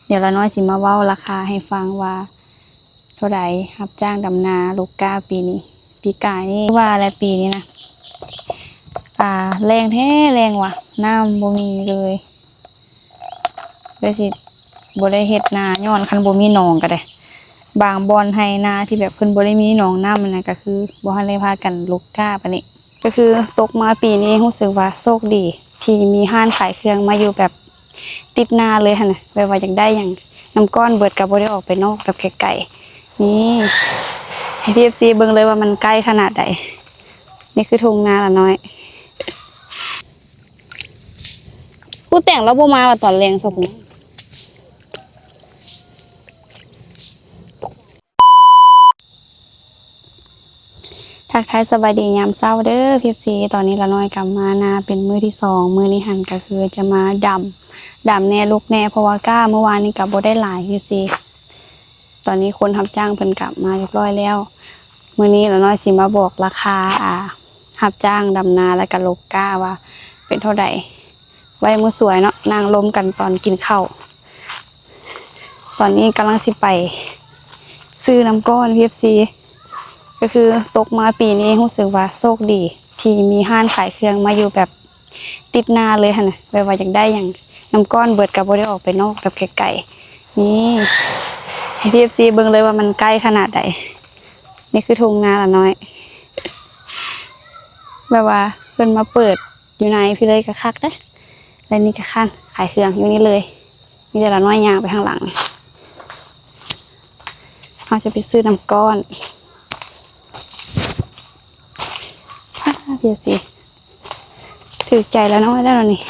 เดี๋ยวละน้อยสิมาเว้าราคาให้ฟังว่าเท่าไหร่รับจ้างดำนาลูกก้าปีนี้ปีกายนี่ว่าอะไรปีนี้นะแรงแท้แรงว่ะน้ำบ่มีเลยเดี๋ยวสิบ่ได้เฮ็ดนาย้อนคันบ่มีหนองก็ได้บางบอนให้นาที่แบบเพิ่นบ่ได้มีหนองน้ำมันน่ะก็คือบ่ทันได้พากันลูกก้าปานนี้ก็คือตกมาปีนี้รู้สึกว่าโชคดีที่มีห้านขายเครื่องมาอยู่แบบติดนาเลยหั่นน่ะแบบว่าอยากได้อย่างน้ำก้อนเบิดก็บ่ได้ออกไปนอกแบบไกลๆนี่ให้ TFC เบิ่งเลยว่ามันใกล้ขนาดใดนี่คือทุ่งนาละน้อยผู้แต่งแล้วบ่มาว่าตอนแรงศพนี้ทักทายสบายดียามเช้าเด้อTFCตอนนี้ละน้อยกลับมานาเป็นมื้อที่2มื้อนี้หันก็คือจะมาดำแน่ลูกแน่เพราะว่าก้าเมื่อวานนี้ก็บ่ได้หลายTFCตอนนี้คนรับจ้างเพิ่นกลับมาเรียบร้อยแล้วมื้อนี้ละน้อยสิมาบอกราคารับจ้างดำนาและก็ลูกก้าว่าเป็นเท่าใดไว้มื้อสวยเนาะนางลมกันตอนกินข้าวตอนนี้กำลังสิไปซื้อน้ำก้อน TFCก็คือตกมาปีนี้รู้สึกว่าโชคดีที่มีห้านขายเครื่องมาอยู่แบบติดนาเลยหั่นน่ะแบบว่าอยากได้อย่างน้ำก้อนเบิดก็บ่ได้ออกไปนอกแบบไกลๆนี่ให้ TFC เบิ่งเลยว่ามันใกล้ขนาดใดนี่คือทุ่งนาละน้อยแบบว่าเพิ่นมาเปิดอยู่ในพี่เลยก็คักเด้อแล้วนี่ก็ข้างขายเครื่องอยู่นี่เลยมีแต่ละน้อยย่างไปข้างหลังเราจะไปซื้อน้ำก้อนเดี๋ยวสิถือใจแล้วน้องได้แล้วนี่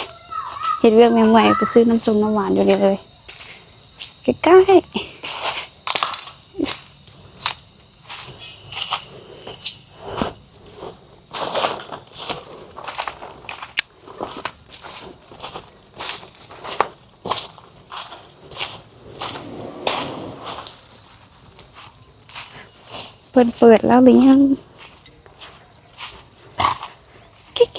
เห็ดเวียกแม่ใหม่ไปซื้อน้ำส้มน้ำหวานอยู่เลยใกล้ๆเปิดแล้วหรือยังกิ๊ก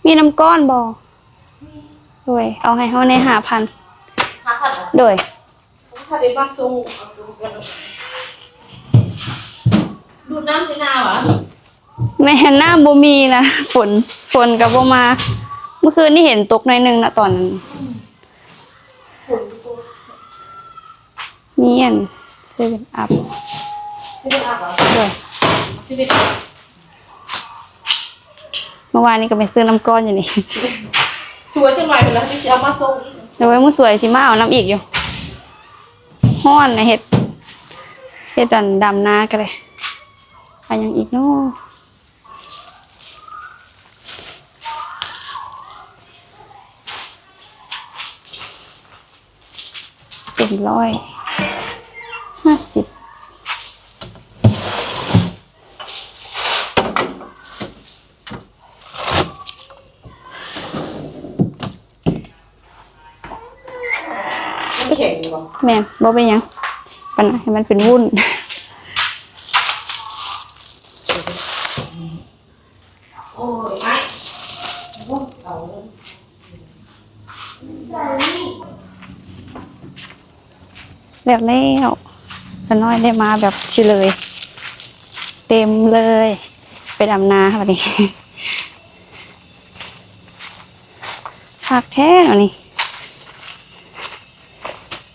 มีน้ำก้อนบอด้วยเอาให้เขาใน5,000โดยถ้าได้มาส่งดูดน้ำใช้นาหรอแม่หน้าบ่มีนะฝนกับบ่มาเมื่อคืนนี่เห็นตกหน่อยนึงนะตอนนี้อัน7 up เซเว่นอัพเหรอ ด้วย เซเว่นเมื่อวานนี้ก็ไปซื้อน้ำก้อนอยู่นี่ สวยจังเลยแล้วที่จะเอามาส่งเดี๋ยวไว้มื้อสวยสิมาเอาน้ำอีกอยู่ฮ้อนนะเฮ็ดดำนาก็เลยไปยังอีกเนาะเป็น150มันแข็งหรอแม่นบ่เป็นหยังปัญหาให้มันเป็นวุ้นโอ้ยไอ้เอาแล้วแล้วน้อยได้มาแบบชิเลยเต็มเลยไปดำนาค่ะวันนี้พักแท้อันนี้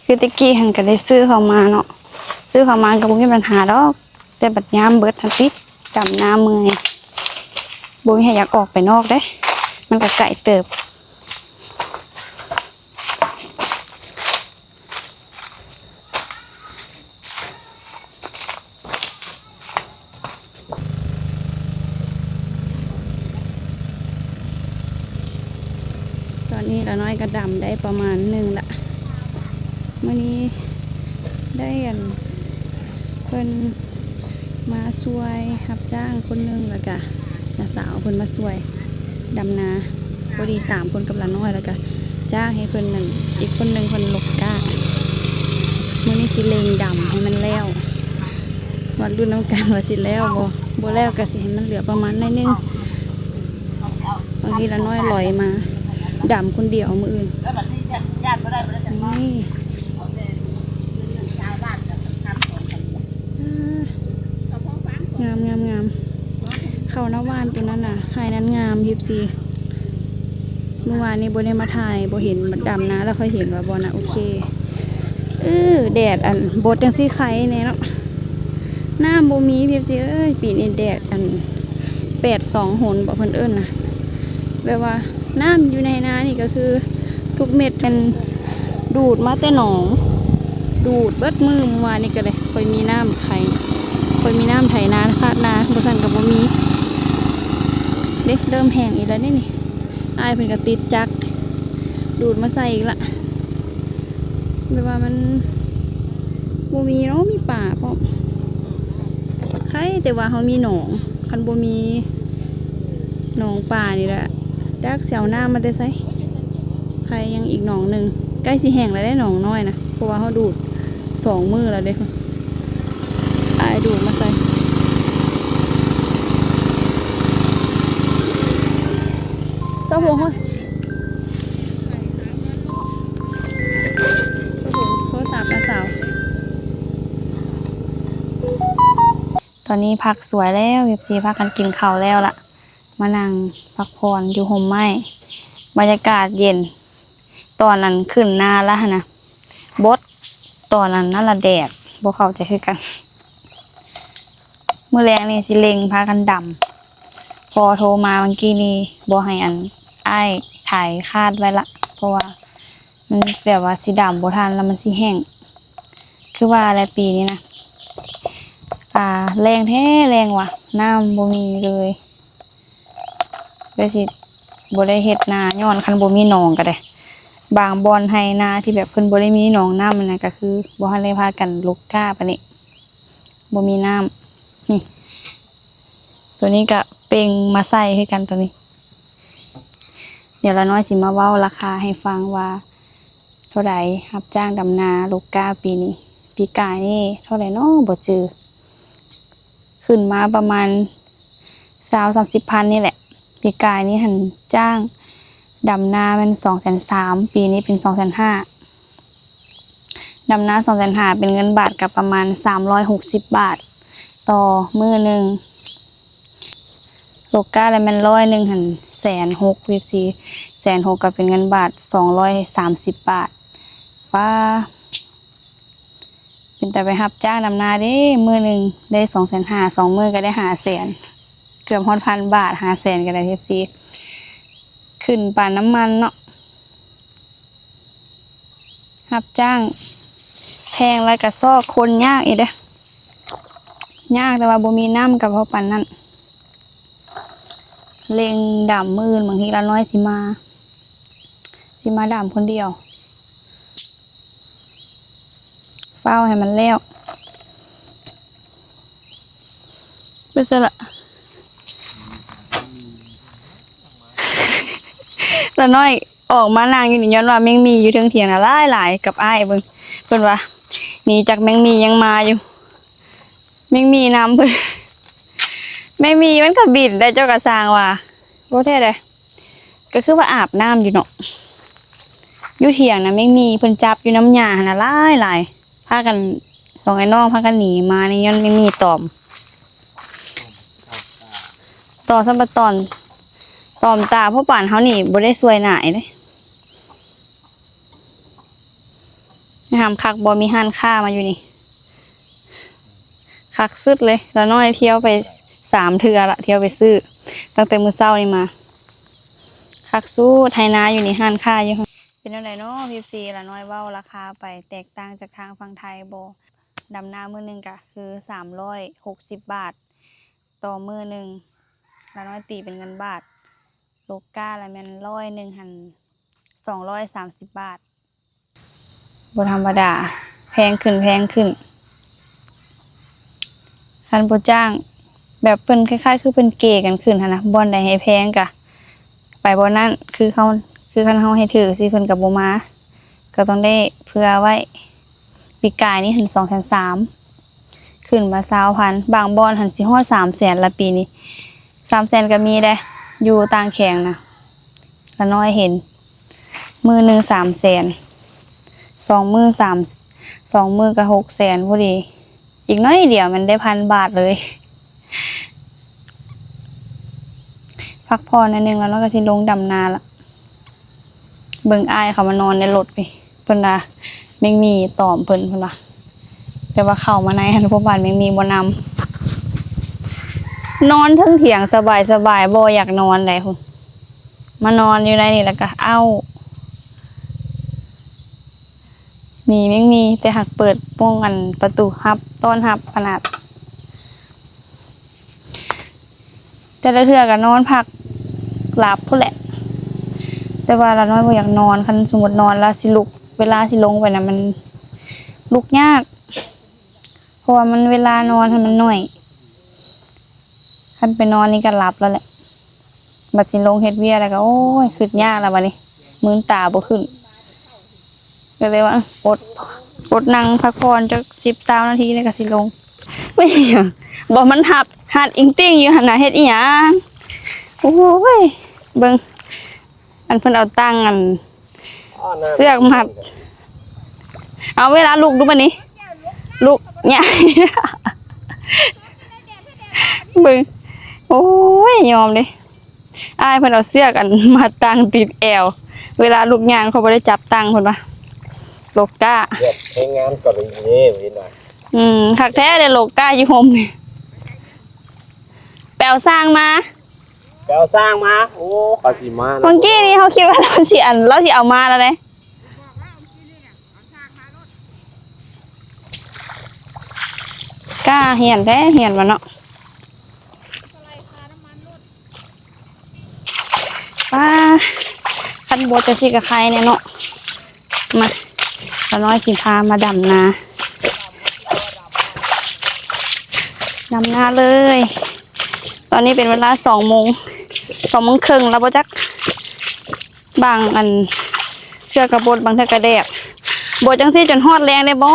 คือตะกี้หันก็ได้ซื้อเขามาเนาะซื้อเขามาก็บ่มีปัญหาดอกแต่บัดยามเบิดทันติดดำนาเมื่อยบ่มีให้อยากออกไปนอกเด้มันก็ไกลเติบตอนนี้ละน้อยก็ดำได้ประมาณ1ละวันนี้ได้กันเพิ่นมาช่วยรับจ้างคนนึงแล้วก็น้าสาวเพิ่นมาช่วยดำนาพอดี3คนกับละน้อยแล้วก็จ้างให้เพิ่นนั่นอีกคนนึงเพิ่นลกก้ามื้อนี้สิเลงดำให้มันแล้ว มารุ่นน้ำกันว่าสิแล้วบ่แล้วก็สิให้มันเหลือประมาณน้อยนึงบางทีละน้อยลอยมาดำคนเดียวมืออื่นนี่งามเข้าหน้าว่านตัวนั้นน่ะไข่นั้นงามยิบซีเมื่อวานนี้โบได้มาถ่ายโบเห็นมันดำนะแล้วค่อยเห็นว่าบอนะโอเคแดดอันบดจังซี่ไข่เนี่ยเนาะน้ำโบมียิบซีปีนี้แดดอัน82 หนบอกเพิ่นนะแบบว่าน้ำอยู่ในนานี่ก็คือทุกเม็ดเป็นดูดมาแต่หนองดูดเบิดมือเมื่อวานนี้ก็เลยค่อยมีน้ำไข่ค่อยมีน้ำไถนาคาดนาบ่ซั่นก็บ่มีเด็กเริ่มแห้งอีกแล้วนี่อายเพิ่นก็ติดจักดูดมาใส่อีกละแบบว่ามันบ่มีเนาะมีป่าพร้อมใครแต่ว่าเขามีหนองคันบ่มีหนองป่านี่แหละจักเสียวน้ำมาได้ไสใครยังอีกหนองหนึ่งใกล้สิแห้งแล้วได้หนองน้อยนะเพราะว่าเขาดูด2 มื้อแล้วเด้อายดูดมาใส่เจ้าพวงเฮ้ยโทรศัพท์นะสาวตอนนี้พักสวยแล้ว14พักกันกินข้าวแล้วล่ะมานั่งพักผ่อนอยู่ห่มไม้บรรยากาศเย็นตอนนั้นขึ้นหน้าแล้วนะบดตอนนั้นนั่นละแดดบ่เข้าใจคือกันมื้อแรงนี่สิเล็งพากันดำพอโทรมาเมื่อกี้นี้บ่ให้อันอ้ายถ่ายคาดไว้ละเพราะว่ามันแบบว่าสิดำบ่ทันแล้วมันสิแห้งคือว่าอะไรปีนี้นะแรงแท้แรงว่ะน้ำบ่มีเลยสิบ่ได้เฮ็ดนาย้อนคันบ่มีหนองก็ได้บางบอนให้นาที่แบบเพิ่นบ่ได้มีหนองน้ำมันน่ะก็คือบ่ทันได้พากันลุกกล้าปานนี้บ่มีน้ำนี่ตัวนี้ก็เป่งมาใส่ให้กันตัวนี้เดี๋ยวละน้อยสิมาเว้าราคาให้ฟังว่าเท่าไหร่รับจ้างดำนาลุกกล้าปีนี้ปีกายนี่เท่าไหร่เนาะบ่จือขึ้นมาประมาณ20-30 พันนี่แหละปีกายนี้หันจ้างดำนาเป็น230,000ปีนี้เป็น250,000ดำนา250,000เป็นเงินบาทกับประมาณ360 บาทต่อมื้อหนึ่งลูกก้าแล้วมัน100หัน160,000วิซี160,000ก็เป็นเงินบาท230 บาทป้าเป็นแต่ไปรับจ้างดำนาเด้มื้อหนึ่งได้250,000 2 มื้อก็ได้500,000เกือบ1,000 บาท500,000ก็ได้วิซีขึ้นป่าน้ำมันเนาะรับจ้างแพงแล้วก็ซอกคนยากอีกเด้อยากแต่ว่าบ่มีน้ำกับเพราะปานนั้นเล็งดำมือบางทีละน้อยสิมาดำคนเดียวเป้าให้มันแล้วเพื่อละละน้อยออกมานางอยู่นี่ย้อนว่าแมงมีอยู่เทิงเถียงน่ะหลายกับอ้ายเพิ่นว่าหนีจากแมงมียังมาอยู่แมงมีน้ำเพิ่นแมงมีมันก็บินได้เจ้ากระสร้างว่าบ่แท้เด้ก็คือว่าอาบน้ำอยู่เนาะอยู่เถียงนะแมงมีเพิ่นจับอยู่น้ำหญ้าน่ะหลายพากัน2ไอ้น้องพากันหนีมานี่ย้อนแมงมีตอมสัมปตอนตอมตาเพราะป่านเขานี่บ่ได้สวยหน่ายเลยห้ามคักบ่มีห้านค่ามาอยู่นี่คักสุดเลยแล้วน้อยเที่ยวไป3 เทื่อละเที่ยวไปซื้อตั้งแต่มื้อเช้านี่มาคักสู้ไทนาอยู่นี่ห้านค่าอยู่เป็นจังไดเนาะพีละน้อยเว้าราคาไปแตกต่างจากทางฝั่งไทยบ่ดำนามื้อนึงก็คือ360 บาทต่อมื้อนึงละน้อยตีเป็นเงินบาทโลกาละแม่น100หัน230 บาทบ่ธรรมดาแพงขึ้นคันบ่จ้างแบบเพิ่นคล้ายๆคือเพิ่นเกกันขึ้นหั่นนะบ่อนใดให้แพงกะไปบ่นั้นคือคันเฮาให้ถือสิเพิ่นก็บ่มาก็ต้องได้เผื่อไว้ปีกายนี่หัน230,000 ขึ้นมา20,000บางบอนหันสิฮอด300,000ละปีนี้300,000ก็มีได้อยู่ต่างแขงนะละน้อยเห็นมือหนึ่ง300,0002 มือก็600,000พอดีอีกน้อยเดียวมันได้1,000 บาทเลยพักผ่อนนิดนึงแล้วเราก็สิลงดำนาละเบิ่งอ้ายเขามานอนในรถไปเพิ่นน่ะแมงมีตอมเพิ่นว่าแต่ว่าเข้ามาในหันพวกบ้านแมงมีบ่นำนอนเทิงเถียงสบายบ่อยากนอนได้พุ่นมานอนอยู่ในนี่แล้วก็มีแมงมีแต่หักเปิดป้องกันประตูฮับต้อนฮับขนาดแต่ละเทื่อก็นอนพักหลับพุ่นแหละแต่ว่าเราน้อยบ่อยากนอนคันสมมุตินอนแล้วสิลุกเวลาสิลงไปน่ะมันลุกยากเพราะว่ามันเวลานอนมันน้อยคันไปนอนนี่ก็หลับแล้วแหละบัดสิลงเฮ็ดเวียแล้วก็โอ้ยคิดยากแล้วบัดนี้มื้อตาบ่ขึ้นก็เลยว่าอดนั่งพักผ่อนจัก10-20นาทีแล้วก็สิลงไม่หยังบ่มันหัดอิงติ้งอยู่หั่นน่ะเฮ็ดอีหยังโอ้ยเบิ่งอันเพิ่นเอาตั้งอันเสือกมัดเอาเวลาลูกดูบัดนี้ลูกเนี่ยเบิ่งโอ้ยยอมเลยอ้ายเพิ่นเอาเสือกอันมาตั้งติดแอวเวลาลูกย่างเขาบ่ได้จับตั้งเพิ่นว่าโลกก้าใช้งานก่อนนี่พี่หน่อยคักแท้เลยโลกก้าอยู่ห่มนี่แปลวสร้างมาโอ้เขาสิมาเมื่อกี้นี้เขาคิดว่าเราสิเอามาแล้วเลยก้าเหียนแท้เหียนวะเนาะป้าคันบดจะสิกับใครเนี่ยเนาะมาเราน้อยสิพามาดำนาเลยตอนนี้เป็นเวลา2 โมงครึ่งแล้วบ่จักบางอันเชือกกระบดบางเทือกระแดกบดจังซี่จนฮอดแรงได้บ่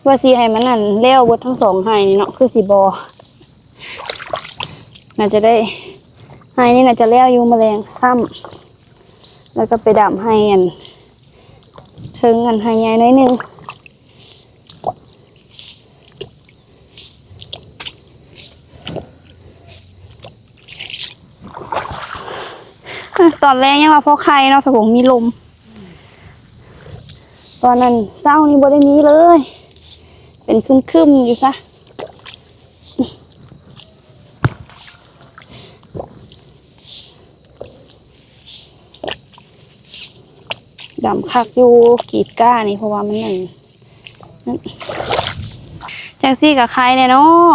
ว่าสิให้มันนั่นแล้วบดทั้ง2ให้นี่เนาะคือสิบ่น่าจะได้ให้นี่น่าจะแล้วอยู่แมลงซ้ำแล้วก็ไปดำให้อันถึงอันให้ใหญ่น้อยนึงตอนแรกยังว่าพอไข่เนาะสมองมีลมตอนนั้นเศร้านี่บ่ได้มีเลยเป็นคึมๆอยู่ซะดำคักอยู่กีดก้านี่เพราะว่ามันนั่นจังซี่กับใครเนี่ยเนาะ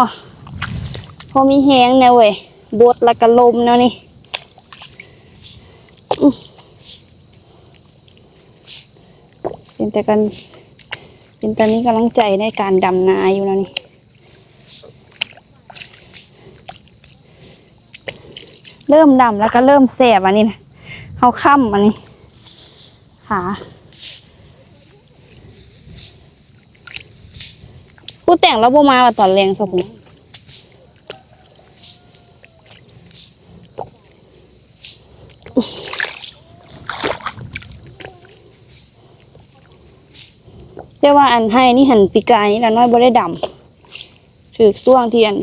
พอมีแหงเนี่ยเว้ยบดแล้วก็ลมเนาะนี่เป็นตอนนี้กำลังใจในการดำนาอยู่แล้วนี่เริ่มดำแล้วก็เริ่มแสบอันนี้นะเอาค่ำอันนี้ขาผู้แต่งแล้วโบมาว่าตอนแรงสมมุติแต่ว่าอันให้นี่หันปีกายนี่ละน้อยบ่ได้ดำถือส่วงที่อัน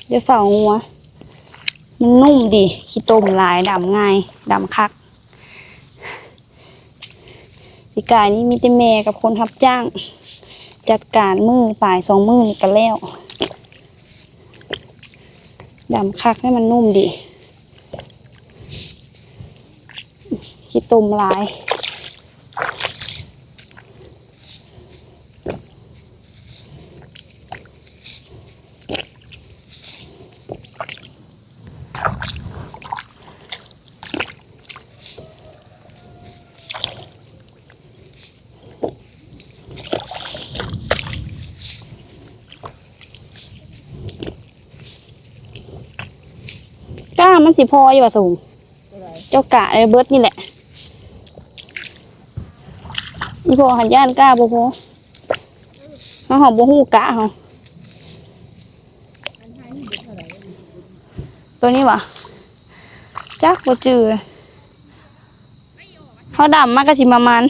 เดี๋ยวเฝ้างัวมันนุ่มดีขี้ต้มลายดำง่ายดำคักปีกายนี่มีแต่แม่กับคนรับจ้างจัดการมือป่าย2 มื้อนี่ก็แล้วดำคักให้มันนุ่มดีขี้ต้มลาย ก้ามันสิพออยู่ว่าสูงเจ้ากะไอ้เบิร์ดนี่แหละอีพอหันย่านก้าบ่พอเขาหอมบ่ฮู้กะเขาตัวนี้วะจักบ่จือเขาดำมากก็สิประมาณ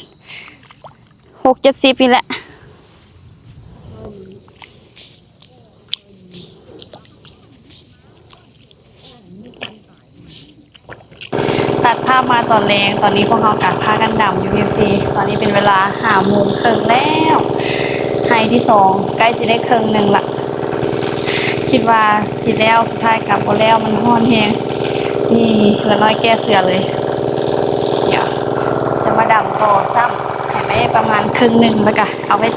60-70นี่แหละตัดภาพมาตอนแรงตอนนี้พวกเขากัดผ้ากันดำอยู่พีซีตอนนี้เป็นเวลา5 โมงครึ่งแล้วไฮที่2ใกล้สิได้ครึ่งหนึ่งละคิดว่าสิแล้วสุดท้ายกลับบ่แล้วมันฮ้อนแฮงนี่ละน้อยแก้เสือเลยเดี๋ยวจะมาดำต่อซ้ำให้ไว้ประมาณครึ่งหนึ่งแล้วก็เอาไว้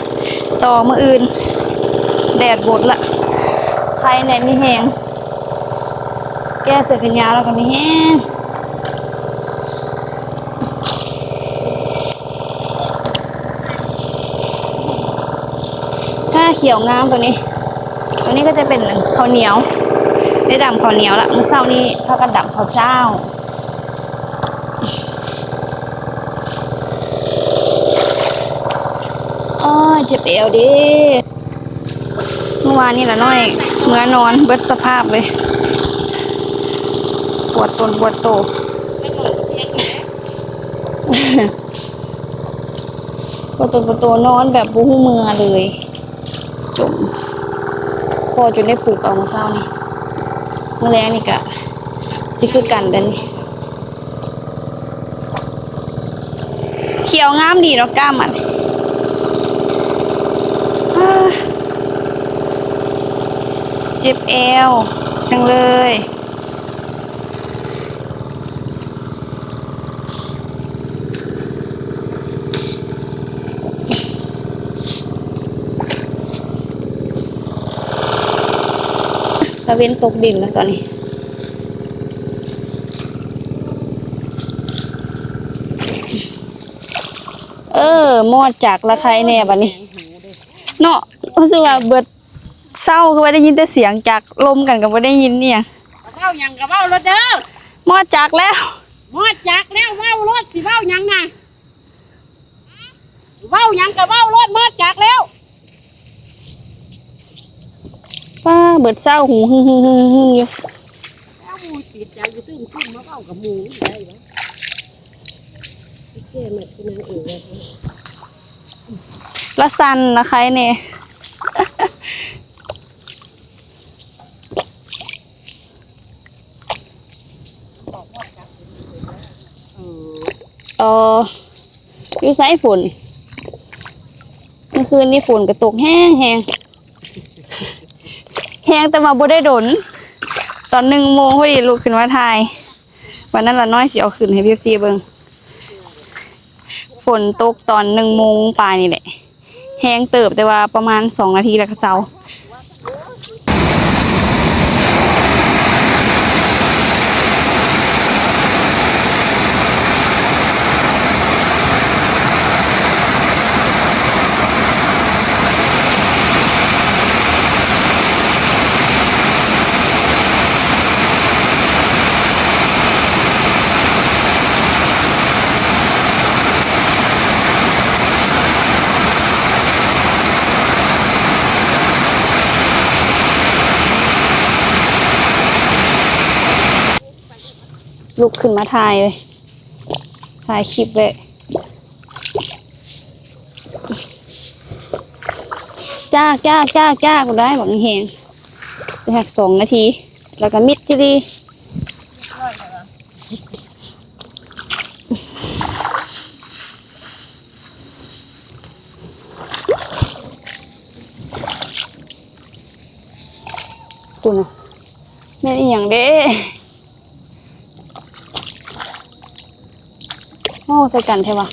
ต่อมื้ออื่นแดดบดละใครเนี่ยมีแฮงแก้เสือกันยาวแล้วก็มีแฮงถ้าเขียวงามตัวนี้ก็จะเป็นข้าวเหนียวได้ดำข้าวเหนียวละมื้อเช้านี้เท่ากันดำข้าวเจ้าอ้อเจ็บเอวดิเมื่อวานนี้ละน้อยเมื่อนอนเบิดสภาพเลยปวดตนปวดโตปวดตนปวดโตนอนแบบบูฮู้มือเลยจมพอจนได้ปลูกเอาเมื่อเช้านี่เมื่อแรงนี่กะสิคือกันเดินเขียวงามดีเนาะก้ามมันเจ็บเอวจังเลยตะเวนตกดินแล้วตอนนี้มอดจากละใครแน่บัดนี้เนาะรู้สึกว่าเบิดเศร้าก็ไม่ได้ยินแต่เสียงจากลมกันก็ไม่ได้ยินเนี่ย เว้าหยังก็เว้ารถเด้อ มอดจากแล้ว หมดจักแล้วเว้ารถสิเว้าหยังน่ะเว้าหยังก็เว้ารถหมดจักแล้ว ป้าเบิดเศร้าหูหึ่งอยู่ แล้วหมูติดใจอยู่ตึ้งขึ้นมาเว้ากับหมูนี่ได้บ่แก่มาคือนางเอกเลย ละสันละใครเนี่ยอยู่ไซฝนเมื่อคืนนี้ฝนก็ตกแห้งแต่มาบ่ได้ดนตอน1 โมงพอดีลุกขึ้นมาถ่ายวันนั้นละน้อยสิเอาขึ้นให้พี่ซีเบิ่งฝนตกตอน1 โมงปลายนี่แหละแห้งเติบแต่ว่าประมาณ2 นาทีแล้วก็เซาลุกขึ้นมาถ่ายเลยถ่ายคลิปเลยจ้ากูได้บอกเฮงไปหัก2 นาทีแล้วก็มิดจีดีกูนะแม่นอีหยังเด้โอ้ใส่กันใช่ปะ